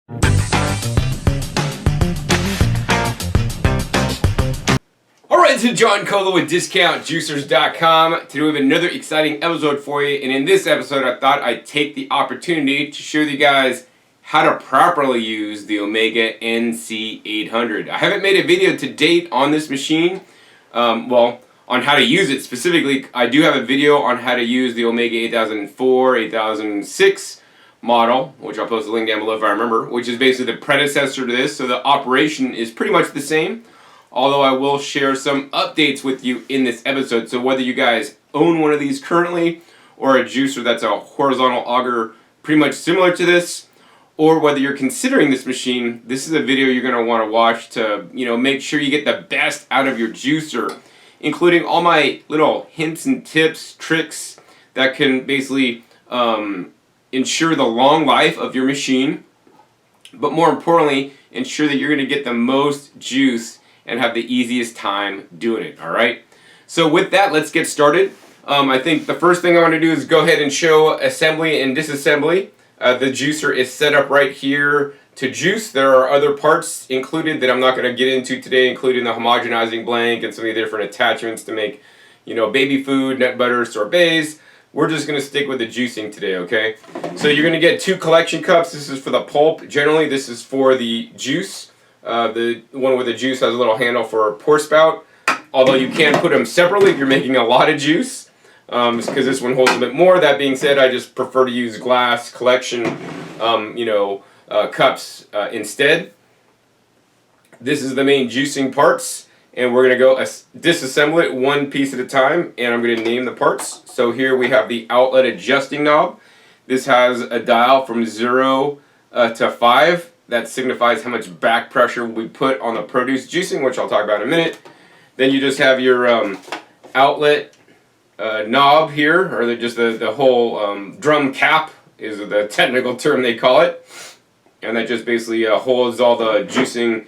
Alright, so John Colo with DiscountJuicers.com. Today we have another exciting episode for you, and in this episode I thought I'd take the opportunity to show you guys how to properly use the Omega NC800. I haven't made a video to date on this machine, on how to use it specifically. I do have a video on how to use the Omega 8004, 8006 model, which I'll post a link down below if I remember, which is basically the predecessor to this, so the operation is pretty much the same. Although I will share some updates with you in this episode. So whether you guys own one of these currently, or a juicer that's a horizontal auger pretty much similar to this, or whether you're considering this machine, this is a video you're going to want to watch to, make sure you get the best out of your juicer, including all my little hints and tips, tricks that can basically ensure the long life of your machine, but more importantly, ensure that you're going to get the most juice and have the easiest time doing it, alright? So with that, let's get started. I think the first thing I want to do is go ahead and show assembly and disassembly. The juicer is set up right here to juice. There are other parts included that I'm not going to get into today, including the homogenizing blank and some of the different attachments to make, baby food, nut butter, sorbets. We're just going to stick with the juicing today, okay? So you're going to get 2 collection cups. This is for the pulp. Generally, this is for the juice. The one with the juice has a little handle for a pour spout, although you can put them separately if you're making a lot of juice, because this one holds a bit more. That being said, I just prefer to use glass collection cups instead. This is the main juicing parts, and we're going to go disassemble it one piece at a time, and I'm going to name the parts. So here we have the outlet adjusting knob. This has a dial from 0 to 5. That signifies how much back pressure we put on the produce juicing, which I'll talk about in a minute. Then you just have your outlet knob here, or just the whole drum cap is the technical term they call it. And that just basically holds all the juicing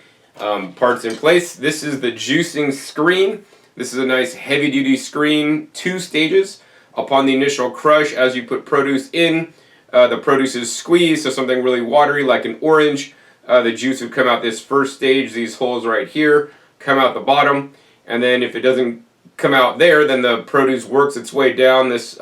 parts in place. This is the juicing screen. This is a nice heavy-duty screen, 2 stages. Upon the initial crush, as you put produce in, the produce is squeezed, so something really watery like an orange. The juice would come out this first stage, these holes right here, come out the bottom, and then if it doesn't come out there, then the produce works its way down this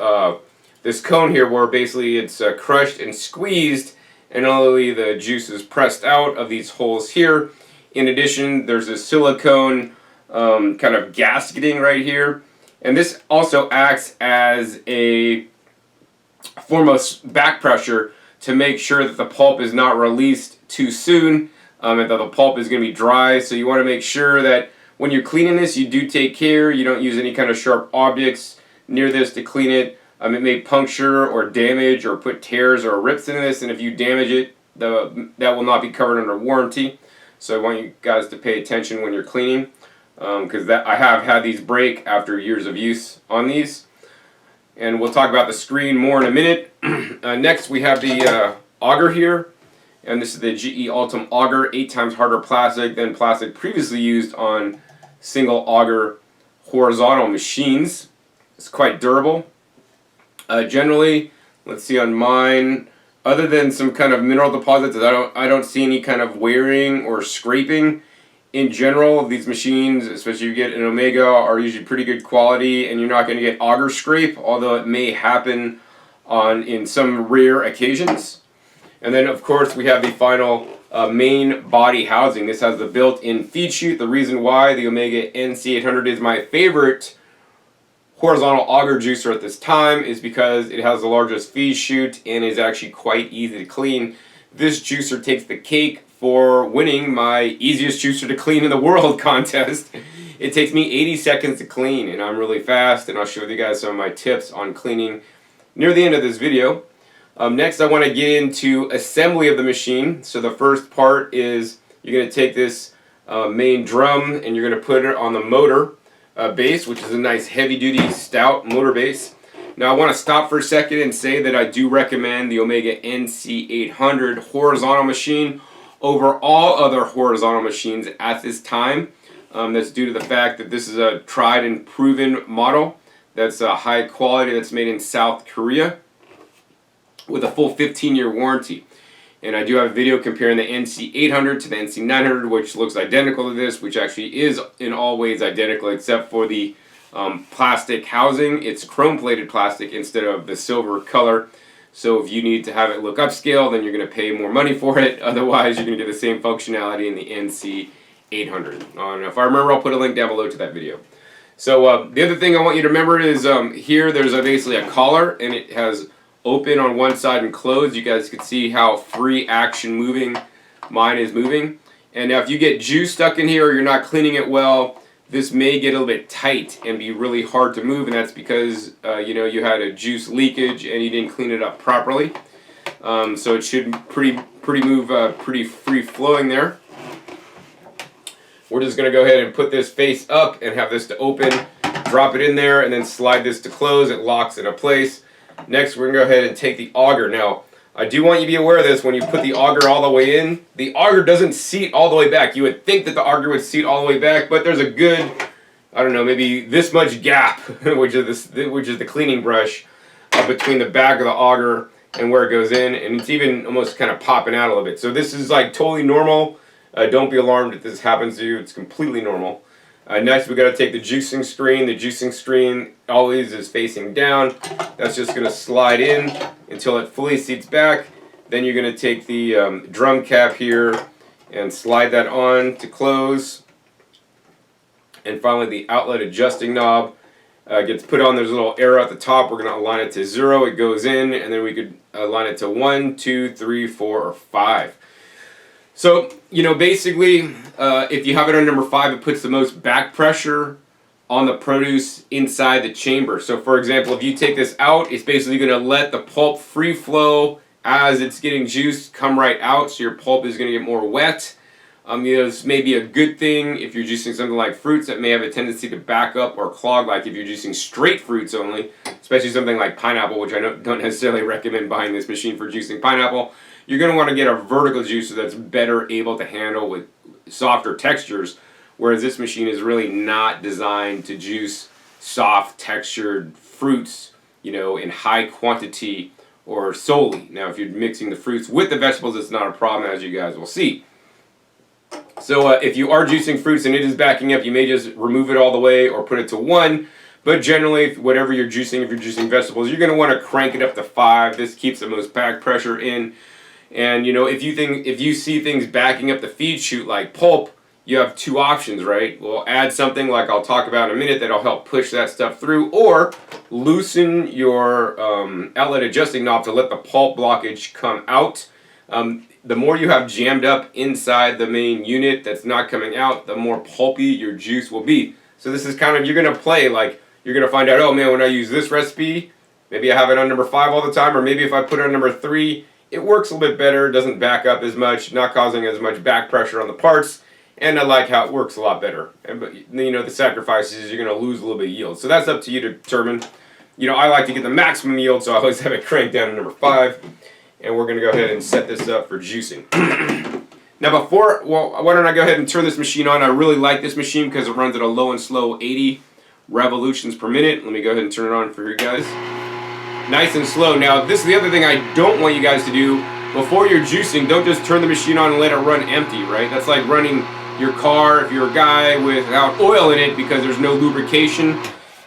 this cone here where basically it's crushed and squeezed, and only the juice is pressed out of these holes here. In addition, there's a silicone kind of gasketing right here, and this also acts as a form of back pressure to make sure that the pulp is not released too soon, and that the pulp is going to be dry. So you want to make sure that when you're cleaning this, you do take care. You don't use any kind of sharp objects near this to clean it. It may puncture or damage or put tears or rips in this, and if you damage it, that will not be covered under warranty. So I want you guys to pay attention when you're cleaning, because I have had these break after years of use on these. And we'll talk about the screen more in a minute. Next we have the auger here. And this is the GE Ultim auger, 8 times harder plastic than plastic previously used on single auger horizontal machines. It's quite durable. Generally, let's see on mine, other than some kind of mineral deposits, I don't see any kind of wearing or scraping. In general, these machines, especially if you get an Omega, are usually pretty good quality, and you're not going to get auger scrape, although it may happen in some rare occasions. And then, of course, we have the final main body housing. This has the built-in feed chute. The reason why the Omega NC800 is my favorite horizontal auger juicer at this time is because it has the largest feed chute and is actually quite easy to clean. This juicer takes the cake for winning my easiest juicer to clean in the world contest. It takes me 80 seconds to clean, and I'm really fast, and I'll share with you guys some of my tips on cleaning near the end of this video. Next, I want to get into assembly of the machine. So the first part is you're going to take this main drum and you're going to put it on the motor base, which is a nice heavy-duty stout motor base. Now I want to stop for a second and say that I do recommend the Omega NC800 horizontal machine over all other horizontal machines at this time. That's due to the fact that this is a tried and proven model that's high quality, that's made in South Korea with a full 15-year warranty. And I do have a video comparing the NC800 to the NC900, which looks identical to this, which actually is in all ways identical except for the plastic housing. It's chrome-plated plastic instead of the silver color. So if you need to have it look upscale, then you're going to pay more money for it. Otherwise, you're going to get the same functionality in the NC800. And if I remember, I'll put a link down below to that video. So the other thing I want you to remember is here there's basically a collar, and it has open on one side and closed. You guys can see how free action moving mine is moving. And now if you get juice stuck in here or you're not cleaning it well, this may get a little bit tight and be really hard to move, and that's because you know, you had a juice leakage and you didn't clean it up properly. So it should pretty free flowing there. We're just going to go ahead and put this face up and have this to open, drop it in there, and then slide this to close. It locks into place. Next, we're going to go ahead and take the auger. Now, I do want you to be aware of this. When you put the auger all the way in, the auger doesn't seat all the way back. You would think that the auger would seat all the way back, but there's a good, I don't know, maybe this much gap, which is the cleaning brush, between the back of the auger and where it goes in, and it's even almost kind of popping out a little bit. So this is like totally normal. Don't be alarmed if this happens to you. It's completely normal. Next, we got to take the juicing screen. The juicing screen always is facing down. That's just going to slide in until it fully seats back. Then you're going to take the drum cap here and slide that on to close. And finally, the outlet adjusting knob gets put on. There's a little arrow at the top. We're going to align it to 0. It goes in, and then we could align it to 1, 2, 3, 4, or 5. So, you know, basically, if you have it on number 5, it puts the most back pressure on the produce inside the chamber. So, for example, if you take this out, it's basically going to let the pulp free flow as it's getting juiced come right out, so your pulp is going to get more wet. You know, this may be a good thing if you're juicing something like fruits that may have a tendency to back up or clog, like if you're juicing straight fruits only, especially something like pineapple, which I don't necessarily recommend buying this machine for juicing pineapple. You're going to want to get a vertical juicer that's better able to handle with softer textures, whereas this machine is really not designed to juice soft textured fruits, you know, in high quantity or solely. Now, if you're mixing the fruits with the vegetables, it's not a problem, as you guys will see. So if you are juicing fruits and it is backing up, you may just remove it all the way or put it to 1. But generally, whatever you're juicing, if you're juicing vegetables, you're going to want to crank it up to 5. This keeps the most back pressure in. And you know, if you see things backing up the feed chute like pulp, you have 2 options, right? Well, add something like I'll talk about in a minute that'll help push that stuff through, or loosen your outlet adjusting knob to let the pulp blockage come out. The more you have jammed up inside the main unit that's not coming out, the more pulpy your juice will be. So this is kind of, you're going to play, like, you're going to find out, oh man, when I use this recipe, maybe I have it on number 5 all the time, or maybe if I put it on number 3, it works a little bit better, doesn't back up as much, not causing as much back pressure on the parts, and I like how it works a lot better. But you know, the sacrifice is you're going to lose a little bit of yield. So that's up to you to determine. You know, I like to get the maximum yield, so I always have it cranked down to number 5. And we're going to go ahead and set this up for juicing. Now why don't I go ahead and turn this machine on. I really like this machine because it runs at a low and slow 80 revolutions per minute. Let me go ahead and turn it on for you guys. Nice and slow. Now, this is the other thing I don't want you guys to do. Before you're juicing, don't just turn the machine on and let it run empty, right? That's like running your car, if you're a guy, without oil in it because there's no lubrication.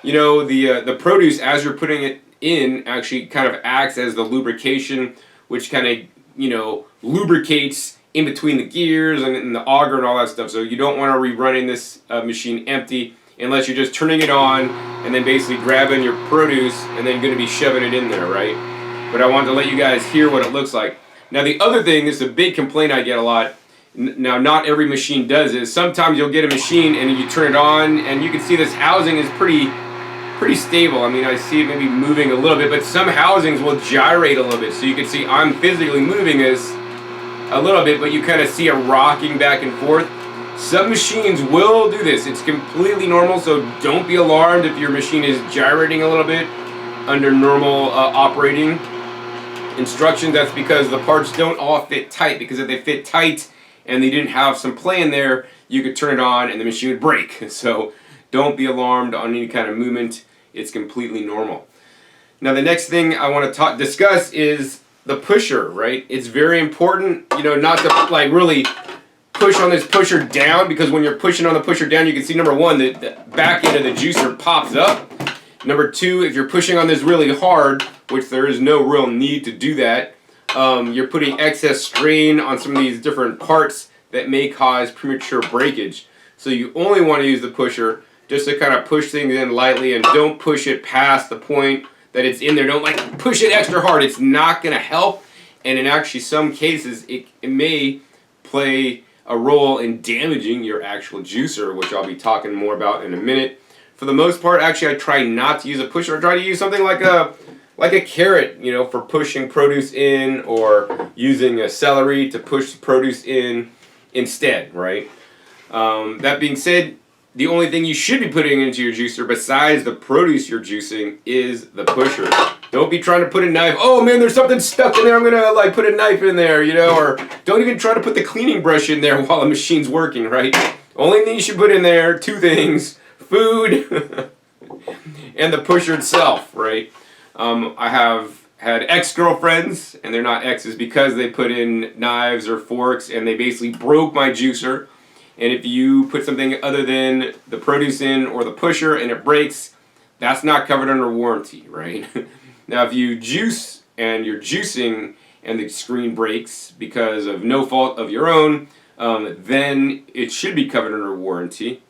You know, the produce, as you're putting it in, actually kind of acts as the lubrication, which kind of, you know, lubricates in between the gears and the auger and all that stuff. So you don't want to be running this machine empty unless you're just turning it on and then basically grabbing your produce and then going to be shoving it in there, right? But I wanted to let you guys hear what it looks like. Now the other thing, this is a big complaint I get a lot. Now not every machine does this. Sometimes you'll get a machine and you turn it on and you can see this housing is pretty stable. I mean, I see it maybe moving a little bit, but some housings will gyrate a little bit. So you can see I'm physically moving this a little bit, but you kind of see it rocking back and forth. Some machines will do this. It's completely normal, so don't be alarmed if your machine is gyrating a little bit under normal operating instructions. That's because the parts don't all fit tight, because if they fit tight and they didn't have some play in there, you could turn it on and the machine would break. So don't be alarmed on any kind of movement. It's completely normal. Now the next thing I want to discuss is the pusher, right? It's very important, you know, not to like really push on this pusher down, because when you're pushing on the pusher down, you can see number one, the back end of the juicer pops up. Number two, if you're pushing on this really hard, which there is no real need to do that, you're putting excess strain on some of these different parts that may cause premature breakage. So you only want to use the pusher just to kind of push things in lightly, and don't push it past the point that it's in there. Don't like push it extra hard. It's not going to help, and in actually some cases it may play a role in damaging your actual juicer, which I'll be talking more about in a minute. For the most part, actually, I try not to use a pusher. I try to use something like a carrot, you know, for pushing produce in, or using a celery to push produce in instead, right? That being said, the only thing you should be putting into your juicer besides the produce you're juicing is the pusher. Don't be trying to put a knife. Oh man, there's something stuck in there. I'm gonna like put a knife in there, you know, or don't even try to put the cleaning brush in there while the machine's working, right? Only thing you should put in there, two things: food and the pusher itself, right? I have had ex-girlfriends, and they're not exes because they put in knives or forks and they basically broke my juicer. And if you put something other than the produce in or the pusher and it breaks, that's not covered under warranty, right? Now, if you juice and you're juicing and the screen breaks because of no fault of your own, then it should be covered under warranty.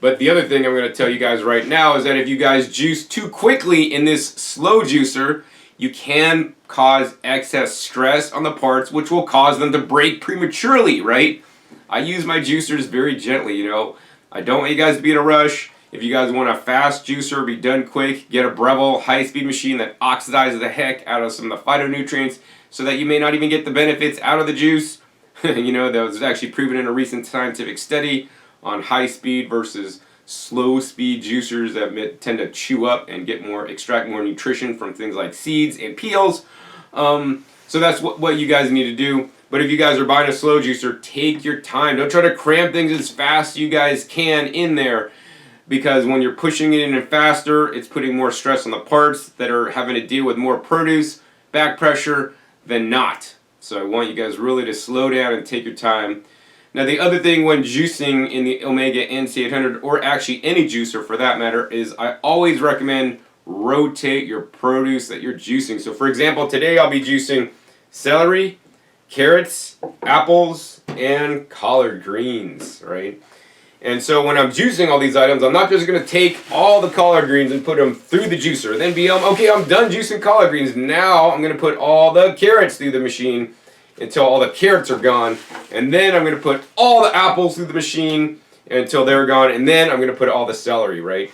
But the other thing I'm going to tell you guys right now is that if you guys juice too quickly in this slow juicer, you can cause excess stress on the parts, which will cause them to break prematurely, right? I use my juicers very gently, you know. I don't want you guys to be in a rush. If you guys want a fast juicer, be done quick, get a Breville high-speed machine that oxidizes the heck out of some of the phytonutrients so that you may not even get the benefits out of the juice. You know, that was actually proven in a recent scientific study on high-speed versus slow-speed juicers that tend to chew up and extract more nutrition from things like seeds and peels. So that's what you guys need to do. But if you guys are buying a slow juicer, take your time. Don't try to cram things as fast as you guys can in there, because when you're pushing it in faster, it's putting more stress on the parts that are having to deal with more produce, back pressure, than not. So I want you guys really to slow down and take your time. Now, the other thing when juicing in the Omega NC800, or actually any juicer for that matter, is I always recommend rotate your produce that you're juicing. So for example, today I'll be juicing celery, carrots, apples, and collard greens, right? And so when I'm juicing all these items, I'm not just going to take all the collard greens and put them through the juicer. Then okay, I'm done juicing collard greens. Now I'm going to put all the carrots through the machine until all the carrots are gone. And then I'm going to put all the apples through the machine until they're gone. And then I'm going to put all the celery, right?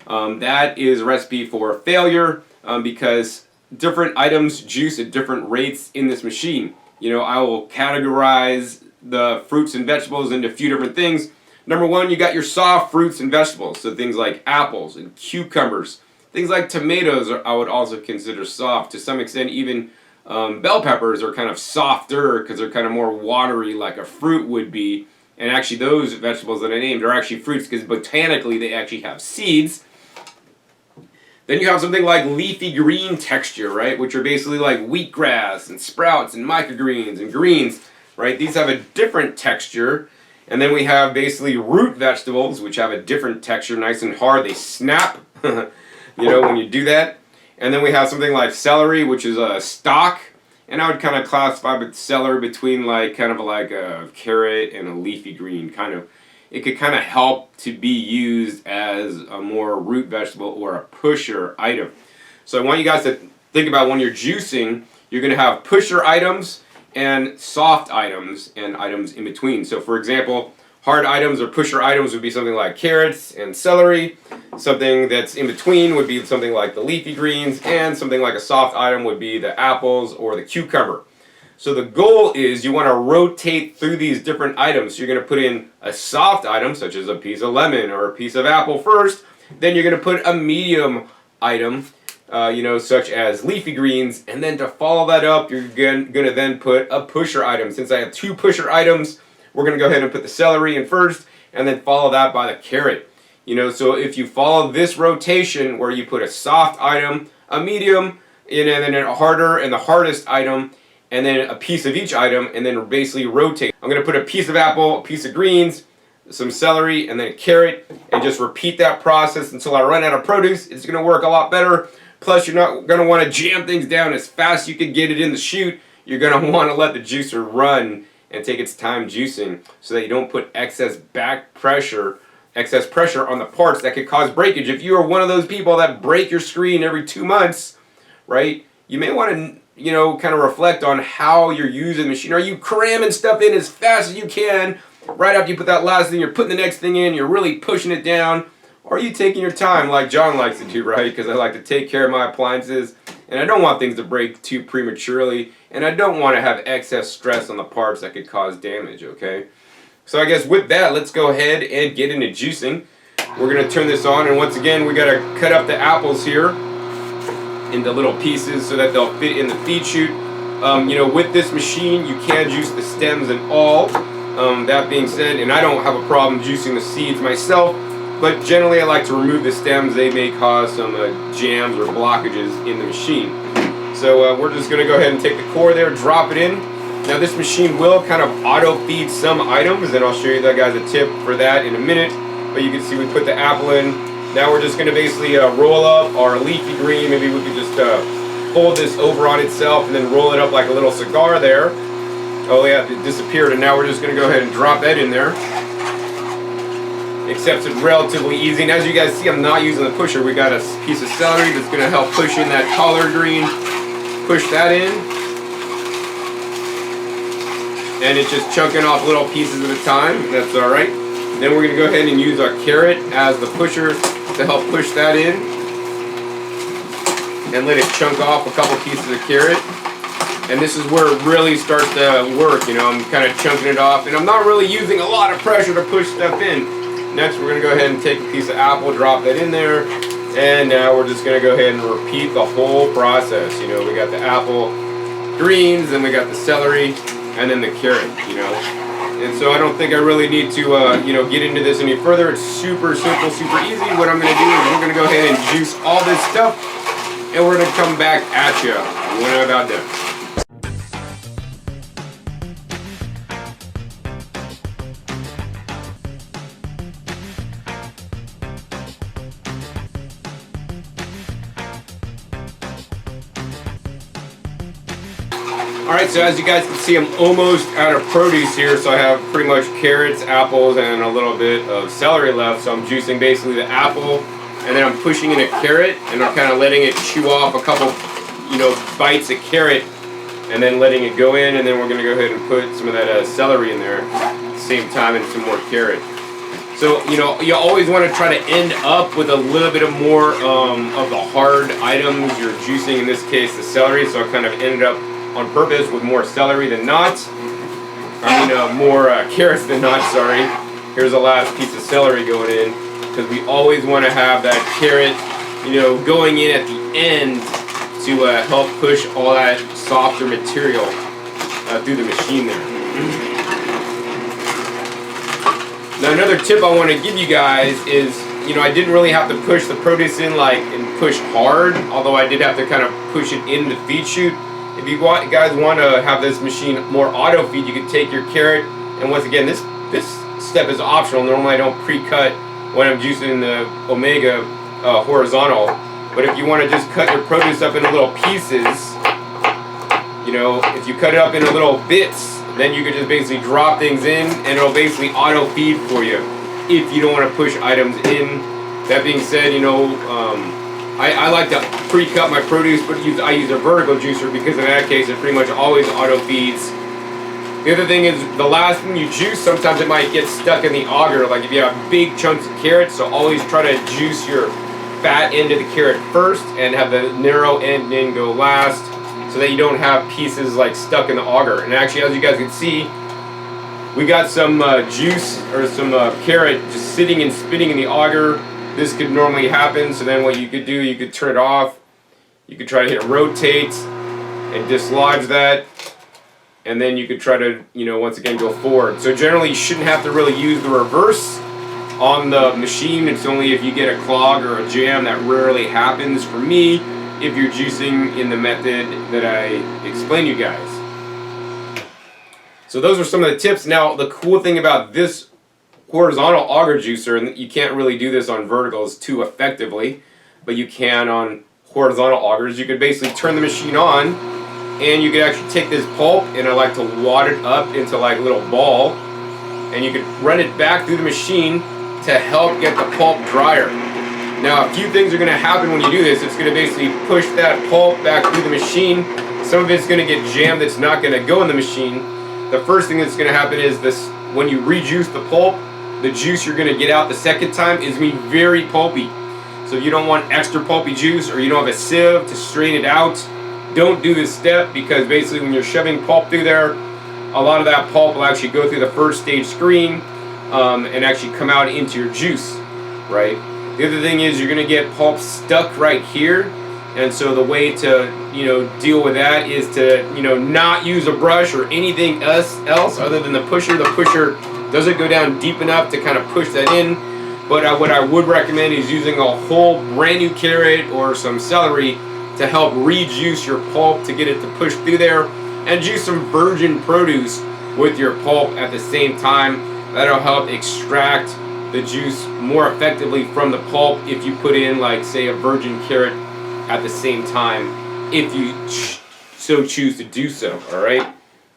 That is a recipe for failure because different items juice at different rates in this machine. You know, I will categorize the fruits and vegetables into a few different things. Number one, you got your soft fruits and vegetables, so things like apples and cucumbers. Things like tomatoes I would also consider soft. To some extent, even bell peppers are kind of softer because they're kind of more watery like a fruit would be. And actually those vegetables that I named are actually fruits because botanically they actually have seeds. Then you have something like leafy green texture, right? Which are basically like wheatgrass and sprouts and microgreens and greens, right? These have a different texture. And then we have basically root vegetables, which have a different texture, nice and hard. They snap, you know, when you do that. And then we have something like celery, which is a stalk. And I would kind of classify celery between like kind of like a carrot and a leafy green kind of. It could kind of help to be used as a more root vegetable or a pusher item. So I want you guys to think about when you're juicing, you're going to have pusher items and soft items and items in between. So for example, hard items or pusher items would be something like carrots and celery. Something that's in between would be something like the leafy greens, and something like a soft item would be the apples or the cucumber. So the goal is you want to rotate through these different items. So you're going to put in a soft item, such as a piece of lemon or a piece of apple first. Then you're going to put a medium item, you know, such as leafy greens. And then to follow that up, you're going to then put a pusher item. Since I have two pusher items, we're going to go ahead and put the celery in first, and then follow that by the carrot. You know, so if you follow this rotation where you put a soft item, a medium, and then a harder and the hardest item, and then a piece of each item, and then basically rotate. I'm going to put a piece of apple, a piece of greens, some celery, and then a carrot, and just repeat that process until I run out of produce. It's going to work a lot better. Plus, you're not going to want to jam things down as fast as you can get it in the chute. You're going to want to let the juicer run and take its time juicing so that you don't put excess pressure on the parts that could cause breakage. If you are one of those people that break your screen every 2 months, right, you may want to, you know, kind of reflect on how you're using the machine. Are you cramming stuff in as fast as you can? Right after you put that last thing, you're putting the next thing in, you're really pushing it down. Or are you taking your time like John likes to do, right? Because I like to take care of my appliances, and I don't want things to break too prematurely, and I don't want to have excess stress on the parts that could cause damage, okay? So I guess with that, let's go ahead and get into juicing. We're going to turn this on, and once again, we got to cut up the apples here into little pieces so that they'll fit in the feed chute. You know, with this machine, you can juice the stems and all. That being said, and I don't have a problem juicing the seeds myself, but generally I like to remove the stems. They may cause some jams or blockages in the machine. So we're just going to go ahead and take the core there, drop it in. Now this machine will kind of auto feed some items, and I'll show you that guys a tip for that in a minute. But you can see we put the apple in. Now we're just going to basically roll up our leafy green. Maybe we could just fold this over on itself and then roll it up like a little cigar there. Oh yeah, it disappeared, and now we're just going to go ahead and drop that in there. Except it's relatively easy, and as you guys see, I'm not using the pusher. We got a piece of celery that's going to help push in that collard green. Push that in. And it's just chunking off little pieces at a time. That's alright. Then we're going to go ahead and use our carrot as the pusher to help push that in. And let it chunk off a couple pieces of carrot. And this is where it really starts to work. You know, I'm kind of chunking it off, and I'm not really using a lot of pressure to push stuff in. Next, we're going to go ahead and take a piece of apple, drop that in there, and now we're just going to go ahead and repeat the whole process. You know, we got the apple, greens, then we got the celery, and then the carrot, you know. And so I don't think I really need to, you know, get into this any further. It's super simple, super easy. What I'm going to do is we're going to go ahead and juice all this stuff, and we're going to come back at you when I'm about done. Alright, so as you guys can see, I'm almost out of produce here, so I have pretty much carrots, apples, and a little bit of celery left. So I'm juicing basically the apple, and then I'm pushing in a carrot, and I'm kind of letting it chew off a couple, you know, bites of carrot, and then letting it go in, and then we're going to go ahead and put some of that celery in there at the same time, and some more carrot. So, you know, you always want to try to end up with a little bit of more of the hard items you're juicing, in this case the celery, so I kind of ended up on purpose with more celery than not. I mean, more carrots than not, sorry. Here's the last piece of celery going in, because we always want to have that carrot, you know, going in at the end to help push all that softer material through the machine there. Now another tip I want to give you guys is, you know, I didn't really have to push the produce in and push hard, although I did have to kind of push it in the feed chute. If you guys want to have this machine more auto feed, you can take your carrot, and once again, this step is optional. Normally I don't pre-cut when I'm juicing the Omega horizontal, but if you want to just cut your produce up into little pieces, you know, if you cut it up into little bits, then you can just basically drop things in, and it'll basically auto feed for you if you don't want to push items in. That being said, you know, I like to pre-cut my produce, but I use a vertical juicer because in that case it pretty much always auto feeds. The other thing is, the last thing you juice, sometimes it might get stuck in the auger, like if you have big chunks of carrots, so always try to juice your fat end of the carrot first and have the narrow end go last, so that you don't have pieces like stuck in the auger. And actually, as you guys can see, we got some juice or some carrot just sitting and spinning in the auger. This could normally happen, so then what you could do, you could turn it off. You could try to hit rotate and dislodge that, and then you could try to, you know, once again go forward. So generally you shouldn't have to really use the reverse on the machine. It's only if you get a clog or a jam. That rarely happens for me. if you're juicing in the method that I explained you guys. So those are some of the tips. Now the cool thing about this horizontal auger juicer, and you can't really do this on verticals too effectively, but you can on horizontal augers. You could basically turn the machine on, and you could actually take this pulp, and I like to wad it up into like a little ball, and you could run it back through the machine to help get the pulp drier. Now a few things are going to happen when you do this. It's going to basically push that pulp back through the machine. Some of it's going to get jammed that's not going to go in the machine. The first thing that's going to happen is this: when you rejuice the pulp, the juice you're going to get out the second time is going to be very pulpy. So if you don't want extra pulpy juice, or you don't have a sieve to strain it out, don't do this step, because basically when you're shoving pulp through there, a lot of that pulp will actually go through the first stage screen and actually come out into your juice, right? The other thing is you're going to get pulp stuck right here, and so the way to deal with that is to not use a brush or anything else other than the pusher. The pusher doesn't go down deep enough to kind of push that in, but what I would recommend is using a whole brand new carrot or some celery to help rejuice your pulp, to get it to push through there, and juice some virgin produce with your pulp at the same time. That'll help extract the juice more effectively from the pulp if you put in, like, say, a virgin carrot at the same time, if you so choose to do so. Alright,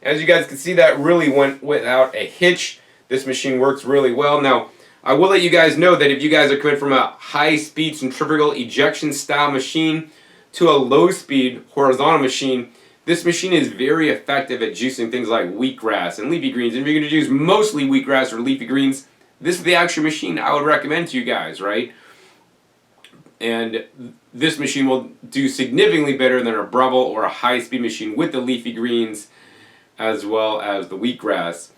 as you guys can see, that really went without a hitch. This machine works really well. Now I will let you guys know that if you guys are coming from a high-speed centrifugal ejection style machine to a low-speed horizontal machine, this machine is very effective at juicing things like wheatgrass and leafy greens. And if you're going to juice mostly wheatgrass or leafy greens, this is the actual machine I would recommend to you guys, right? And this machine will do significantly better than a Breville or a high-speed machine with the leafy greens as well as the wheatgrass.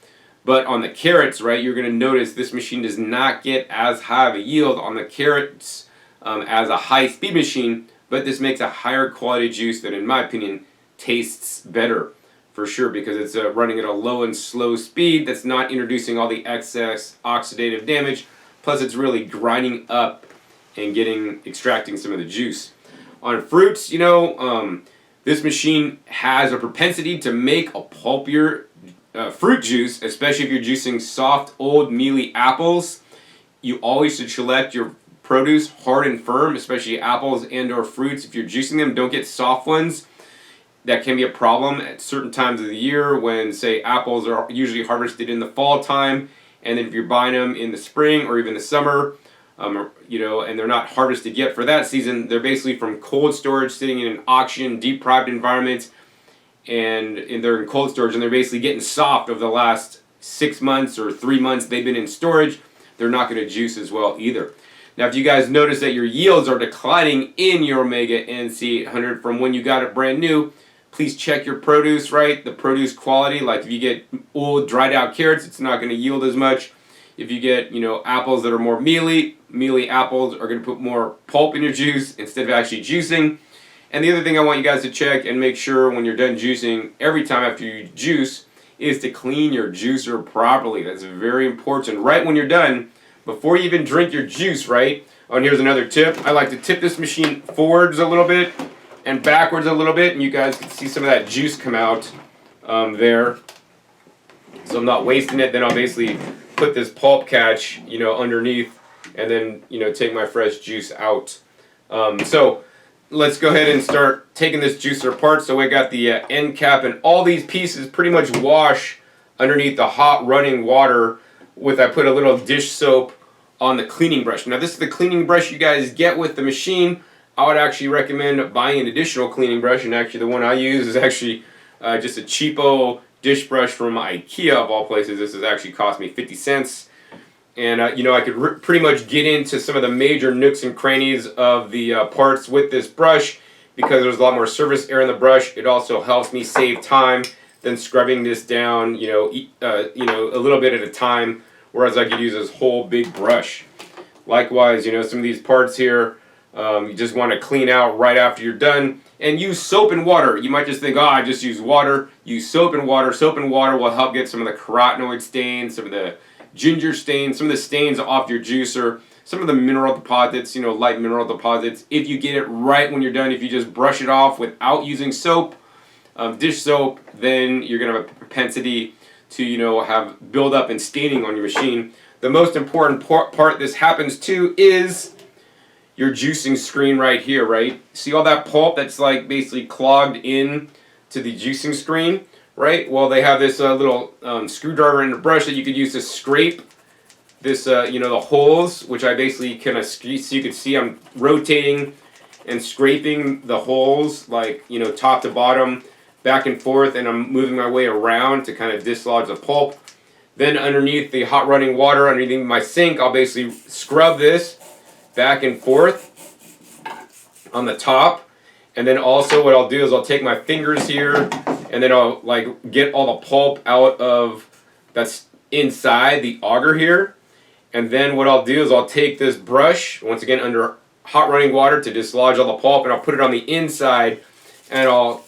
But on the carrots, right, you're going to notice this machine does not get as high of a yield on the carrots as a high-speed machine, but this makes a higher quality juice that, in my opinion, tastes better for sure, because it's running at a low and slow speed that's not introducing all the excess oxidative damage, plus it's really grinding up and extracting some of the juice. On fruits, this machine has a propensity to make a pulpier fruit juice, especially if you're juicing soft, old, mealy apples. You always should select your produce hard and firm, especially apples and or fruits. If you're juicing them, don't get soft ones. That can be a problem at certain times of the year when, say, apples are usually harvested in the fall time, and then if you're buying them in the spring or even the summer, and they're not harvested yet for that season, they're basically from cold storage, sitting in an auction, deep-prived environment, and they're in cold storage, and they're basically getting soft over the last 6 months or 3 months they've been in storage. They're not going to juice as well either. Now, if you guys notice that your yields are declining in your Omega NC800 from when you got it brand new, please check your produce, right? The produce quality. Like if you get old, dried out carrots, it's not going to yield as much. If you get, apples that are more mealy apples are going to put more pulp in your juice instead of actually juicing. And the other thing I want you guys to check and make sure when you're done juicing, every time after you juice, is to clean your juicer properly. That's very important. Right when you're done, before you even drink your juice, right? Oh, and here's another tip. I like to tip this machine forwards a little bit and backwards a little bit, and you guys can see some of that juice come out there. So I'm not wasting it. Then I'll basically put this pulp catch, underneath, and then, take my fresh juice out. So let's go ahead and start taking this juicer apart. So we got the end cap, and all these pieces pretty much wash underneath the hot running water I put a little dish soap on the cleaning brush. Now this is the cleaning brush you guys get with the machine. I would actually recommend buying an additional cleaning brush, and actually the one I use is actually just a cheapo dish brush from IKEA of all places. This has actually cost me 50 cents. And I could pretty much get into some of the major nooks and crannies of the parts with this brush, because there's a lot more surface area in the brush. It also helps me save time than scrubbing this down, a little bit at a time, whereas I could use this whole big brush. Likewise, some of these parts here, you just want to clean out right after you're done, and use soap and water. You might just think, I just use water. Use soap and water. Soap and water will help get some of the carotenoid stains, some of the ginger stains, some of the stains off your juicer, some of the mineral deposits, you know, light mineral deposits. If you get it right when you're done, if you just brush it off without using soap, dish soap, then you're going to have a propensity to, you know, have buildup and staining on your machine. The most important part this happens to is your juicing screen right here, right? See all that pulp that's like basically clogged in to the juicing screen, right? Well, they have this little screwdriver and a brush that you could use to scrape this, you know, the holes, which I basically kind of, so you can see I'm rotating and scraping the holes, like, you know, top to bottom, back and forth, and I'm moving my way around to kind of dislodge the pulp. Then underneath the hot running water, underneath my sink, I'll basically scrub this back and forth on the top. And then also what I'll do is I'll take my fingers here, and then I'll like get all the pulp out of that's inside the auger here. And then what I'll do is I'll take this brush, once again under hot running water, to dislodge all the pulp, and I'll put it on the inside, and I'll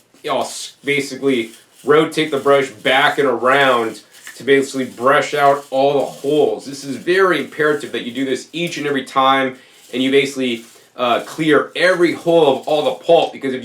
basically rotate the brush back and around to basically brush out all the holes. This is very imperative that you do this each and every time, and you basically clear every hole of all the pulp, because if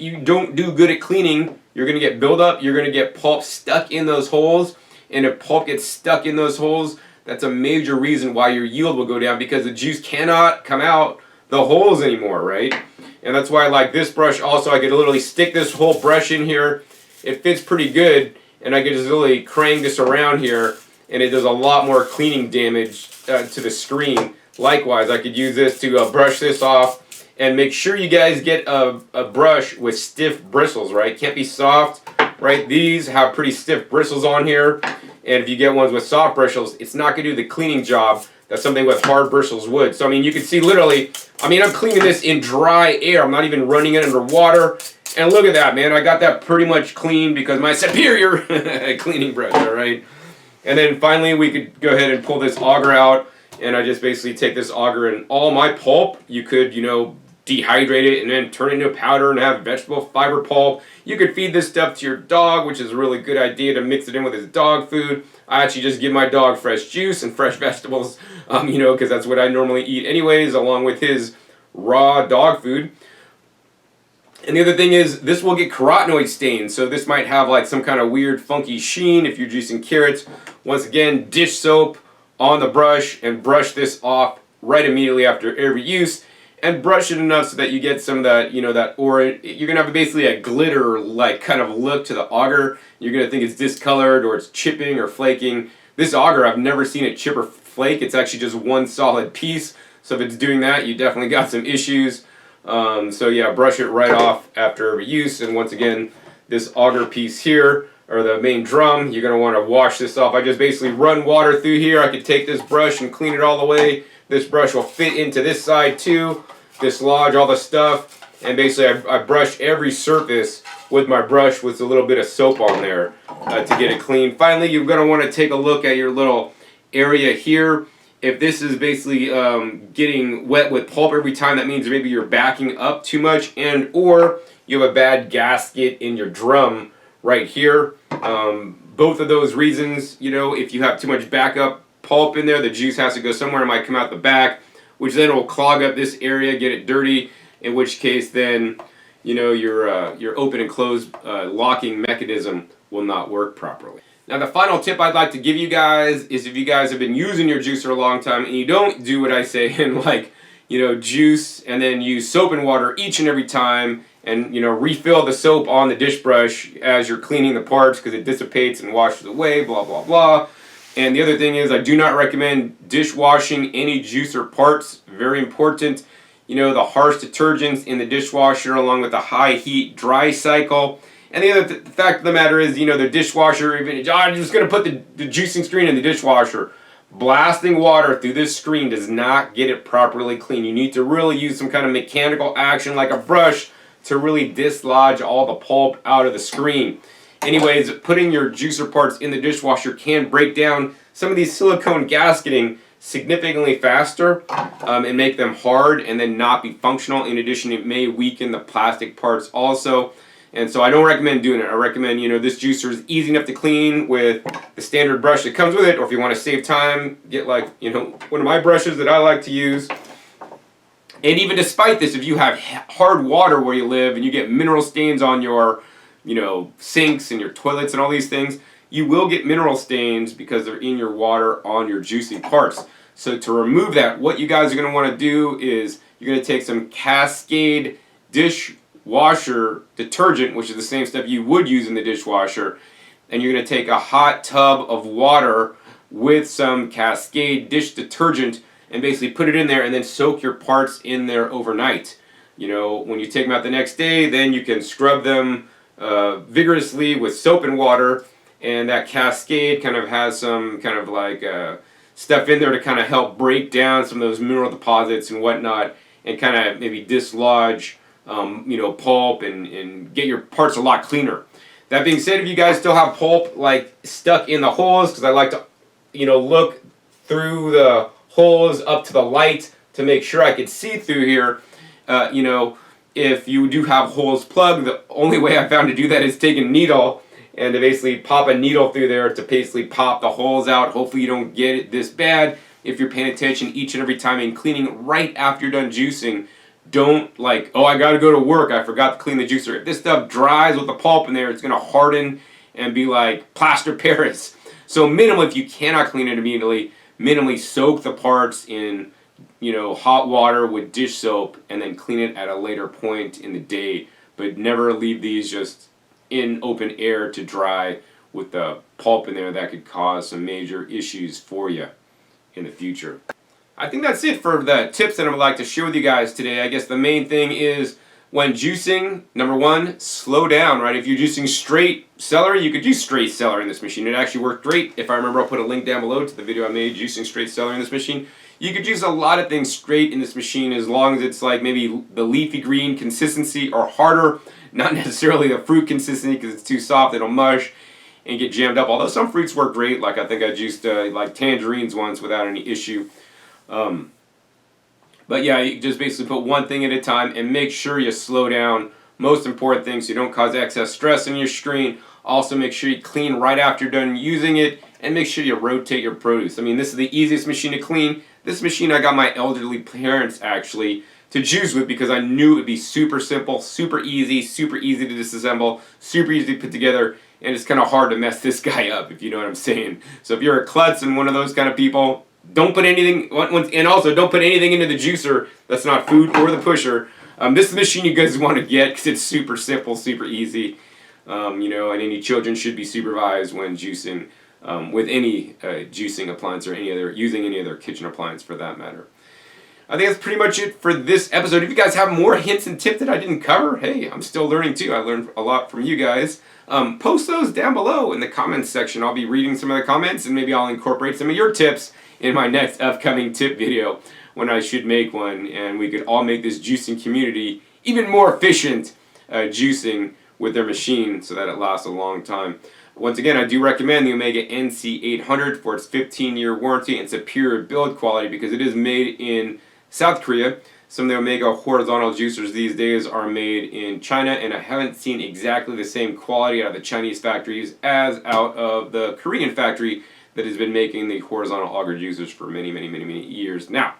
you don't do good at cleaning, you're going to get buildup, you're going to get pulp stuck in those holes, and if pulp gets stuck in those holes, that's a major reason why your yield will go down, because the juice cannot come out the holes anymore, right? And that's why I like this brush also. I could literally stick this whole brush in here. It fits pretty good, and I could just literally crank this around here, and it does a lot more cleaning damage to the screen. Likewise, I could use this to brush this off, and make sure you guys get a brush with stiff bristles, right? Can't be soft, right? These have pretty stiff bristles on here. And if you get ones with soft bristles, it's not going to do the cleaning job that something with hard bristles would. So, I mean, you can see literally, I mean, I'm cleaning this in dry air. I'm not even running it under water. And look at that, man. I got that pretty much clean because my superior cleaning brush, all right? And then finally, we could go ahead and pull this auger out. And I just basically take this auger and all my pulp, you could, you know, dehydrate it and then turn it into powder and have vegetable fiber pulp. You could feed this stuff to your dog, which is a really good idea to mix it in with his dog food. I actually just give my dog fresh juice and fresh vegetables, you know, because that's what I normally eat anyways, along with his raw dog food. And the other thing is, this will get carotenoid stains, so this might have like some kind of weird funky sheen if you're juicing carrots. Once again, dish soap on the brush and brush this off right immediately after every use. And brush it enough so that you get some of that, you know, that orange. You're going to have basically a glitter like kind of look to the auger. You're going to think it's discolored or it's chipping or flaking. This auger, I've never seen it chip or flake. It's actually just one solid piece. So if it's doing that, you definitely got some issues. So yeah, brush it right off after every use. And once again, this auger piece here, or the main drum, you're going to want to wash this off. I just basically run water through here. I could take this brush and clean it all the way. This brush will fit into this side too, dislodge all the stuff, and basically I brush every surface with my brush with a little bit of soap on there to get it clean. Finally, you're going to want to take a look at your little area here. If this is basically getting wet with pulp every time, that means maybe you're backing up too much, and or you have a bad gasket in your drum right here. Both of those reasons, you know, if you have too much backup pulp in there, the juice has to go somewhere. It might come out the back, which then will clog up this area, get it dirty, in which case then, you know, your open and close locking mechanism will not work properly. Now the final tip I'd like to give you guys is, if you guys have been using your juicer a long time and you don't do what I say and like, you know, juice and then use soap and water each and every time, and, you know, refill the soap on the dish brush as you're cleaning the parts because it dissipates and washes away, blah, blah, blah. And the other thing is, I do not recommend dishwashing any juicer parts. Very important. You know, the harsh detergents in the dishwasher along with the high heat dry cycle. And the other fact of the matter is, you know, the dishwasher, even, I'm just going to put the juicing screen in the dishwasher. Blasting water through this screen does not get it properly clean. You need to really use some kind of mechanical action like a brush to really dislodge all the pulp out of the screen. Anyways, putting your juicer parts in the dishwasher can break down some of these silicone gasketing significantly faster and make them hard and then not be functional. In addition, it may weaken the plastic parts also. And so I don't recommend doing it. I recommend, this juicer is easy enough to clean with the standard brush that comes with it, or if you want to save time, get like, one of my brushes that I like to use. And even despite this, if you have hard water where you live and you get mineral stains on your, sinks and your toilets and all these things, you will get mineral stains because they're in your water on your juicing parts. So to remove that, what you guys are going to want to do is you're going to take some Cascade dishwasher detergent, which is the same stuff you would use in the dishwasher, and you're going to take a hot tub of water with some Cascade dish detergent and basically put it in there and then soak your parts in there overnight. When you take them out the next day, then you can scrub them vigorously with soap and water, and that Cascade kind of has some kind of like stuff in there to kind of help break down some of those mineral deposits and whatnot, and kind of maybe dislodge pulp and get your parts a lot cleaner. That being said, if you guys still have pulp like stuck in the holes, because I like to look through the holes up to the light to make sure I can see through here, if you do have holes plugged, the only way I found to do that is take a needle and to basically pop a needle through there to basically pop the holes out. Hopefully you don't get it this bad. If you're paying attention each and every time and cleaning right after you're done juicing, don't like, oh, I gotta go to work, I forgot to clean the juicer. If this stuff dries with the pulp in there, it's gonna harden and be like plaster Paris. So minimally, if you cannot clean it immediately, minimally soak the parts in hot water with dish soap and then clean it at a later point in the day. But never leave these just in open air to dry with the pulp in there. That could cause some major issues for you in the future. I think that's it for the tips that I would like to share with you guys today. I guess the main thing is when juicing, number one, slow down, right? If you're juicing straight celery, you could use straight celery in this machine. It actually worked great. If I remember, I'll put a link down below to the video I made juicing straight celery in this machine. You could use a lot of things straight in this machine as long as it's like maybe the leafy green consistency or harder, not necessarily the fruit consistency because it's too soft, it'll mush and get jammed up. Although some fruits work great, like I think I juiced like tangerines once without any issue. But yeah, you just basically put one thing at a time and make sure you slow down. Most important thing, so you don't cause excess stress on your screen. Also make sure you clean right after you're done using it, and make sure you rotate your produce. I mean, this is the easiest machine to clean. This machine I got my elderly parents actually to juice with because I knew it would be super simple, super easy to disassemble, super easy to put together, and it's kind of hard to mess this guy up, if you know what I'm saying. So if you're a klutz and one of those kind of people, don't put anything, and also don't put anything into the juicer that's not food or the pusher. This is the machine you guys want to get because it's super simple, super easy, and any children should be supervised when juicing with any juicing appliance or using any other kitchen appliance for that matter. I think that's pretty much it for this episode. If you guys have more hints and tips that I didn't cover, hey, I'm still learning too. I learned a lot from you guys. Post those down below in the comments section. I'll be reading some of the comments and maybe I'll incorporate some of your tips in my next upcoming tip video when I should make one, and we could all make this juicing community even more efficient juicing with their machine so that it lasts a long time. Once again, I do recommend the Omega NC800 for its 15-year warranty and superior build quality because it is made in South Korea. Some of the Omega horizontal juicers these days are made in China, and I haven't seen exactly the same quality out of the Chinese factories as out of the Korean factory that has been making the horizontal auger juicers for many years now.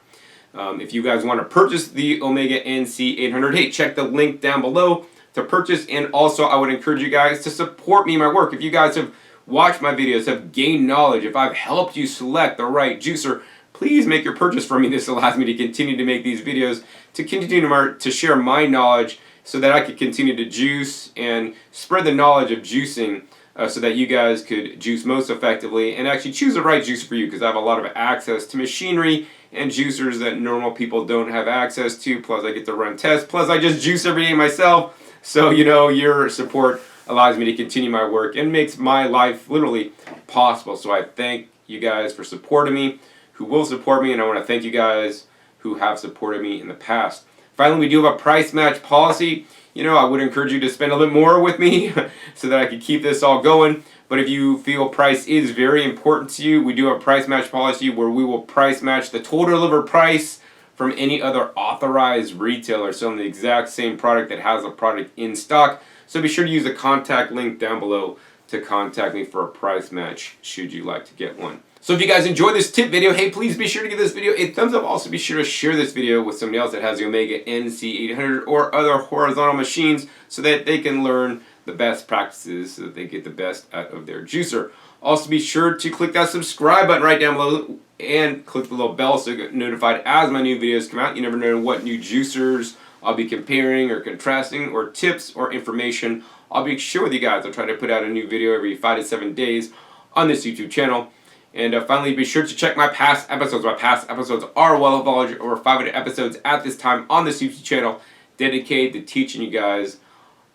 If you guys want to purchase the Omega NC800, hey, check the link down below to purchase, and also I would encourage you guys to support me in my work. If you guys have watched my videos, have gained knowledge, if I've helped you select the right juicer, please make your purchase for me. This allows me to continue to make these videos, to continue to share my knowledge so that I could continue to juice and spread the knowledge of juicing so that you guys could juice most effectively and actually choose the right juicer for you, because I have a lot of access to machinery and juicers that normal people don't have access to, plus I get to run tests, plus I just juice every day myself. So, your support allows me to continue my work and makes my life literally possible. So I thank you guys for supporting me, who will support me, and I want to thank you guys who have supported me in the past. Finally, we do have a price match policy. I would encourage you to spend a little bit more with me so that I could keep this all going. But if you feel price is very important to you, we do have a price match policy where we will price match the total delivered price from any other authorized retailer selling the exact same product that has a product in stock. So be sure to use the contact link down below to contact me for a price match should you like to get one. So if you guys enjoyed this tip video, hey, please be sure to give this video a thumbs up. Also be sure to share this video with somebody else that has the Omega NC800 or other horizontal machines so that they can learn the best practices so that they get the best out of their juicer. Also be sure to click that subscribe button right down below and click the little bell so you get notified as my new videos come out. You never know what new juicers I'll be comparing or contrasting, or tips or information I'll be sharing with you guys. I'll try to put out a new video every 5 to 7 days on this YouTube channel. And finally, be sure to check my past episodes. My past episodes are well evolved, over 500 episodes at this time on this YouTube channel dedicated to teaching you guys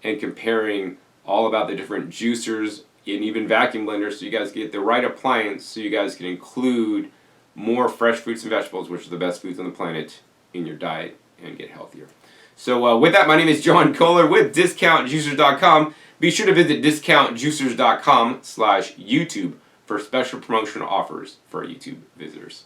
and comparing all about the different juicers and even vacuum blenders so you guys get the right appliance so you guys can include more fresh fruits and vegetables, which are the best foods on the planet, in your diet and get healthier. So with that, my name is John Kohler with DiscountJuicers.com. Be sure to visit DiscountJuicers.com/YouTube for special promotional offers for our YouTube visitors.